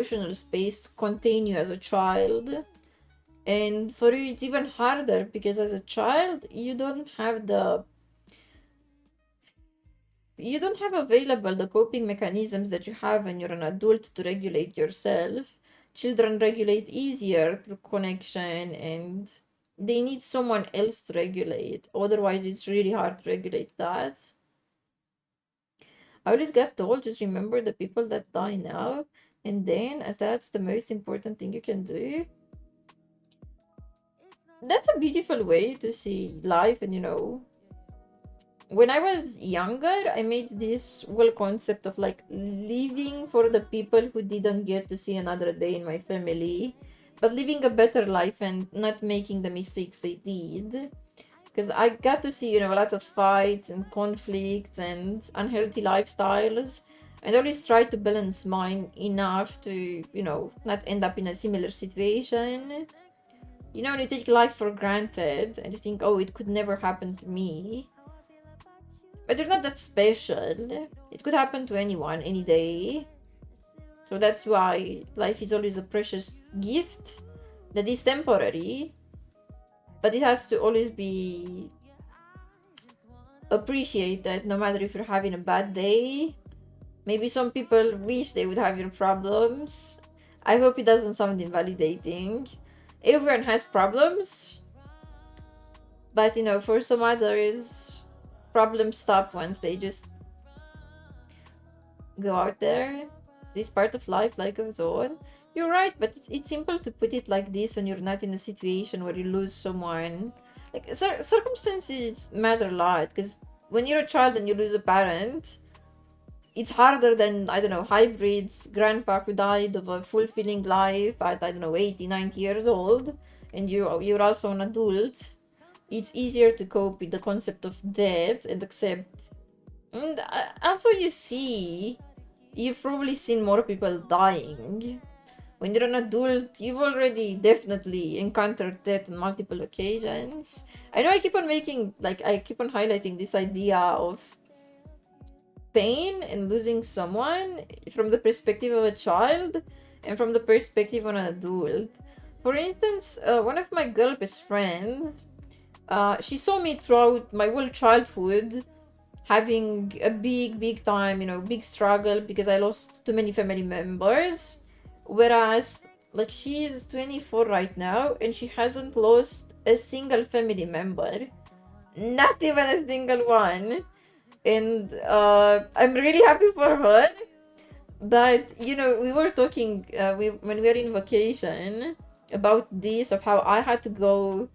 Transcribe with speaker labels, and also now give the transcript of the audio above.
Speaker 1: emotional space to contain you as a child. And for you, it's even harder because as a child, you don't have available the coping mechanisms that you have when you're an adult to regulate yourself. Children regulate easier through connection, and they need someone else to regulate. Otherwise, it's really hard to regulate that. I always get told, just remember the people that die now, and then, as that's the most important thing you can do. That's a beautiful way to see life, and when I was younger, I made this whole concept of like living for the people who didn't get to see another day in my family, but living a better life and not making the mistakes they did. Because I got to see, a lot of fights and conflicts and unhealthy lifestyles. And always try to balance mine enough to, not end up in a similar situation. When you take life for granted and you think, oh, it could never happen to me. But they're not that special. It could happen to anyone, any day. So that's why life is always a precious gift that is temporary. But it has to always be appreciated, no matter if you're having a bad day. Maybe some people wish they would have your problems. I hope it doesn't sound invalidating. Everyone has problems. But, for some others, problems stop once they just go out there. This part of life goes on. You're right, but it's simple to put it like this when you're not in a situation where you lose someone. Like, circumstances matter a lot, because when you're a child and you lose a parent, it's harder than, I don't know, hybrids, grandpa who died of a fulfilling life at, I don't know, 80, 90 years old, and you're also an adult. It's easier to cope with the concept of death and accept. And also, you've probably seen more people dying. When you're an adult, you've already definitely encountered death on multiple occasions. I know I keep on highlighting this idea of pain and losing someone from the perspective of a child and from the perspective of an adult. For instance, one of my girl best friends, she saw me throughout my whole childhood having a big time, big struggle because I lost too many family members. Whereas, like, she is 24 right now and she hasn't lost a single family member. Not even a single one. And I'm really happy for her. But, we were talking when we were in vacation about this, of how I had to go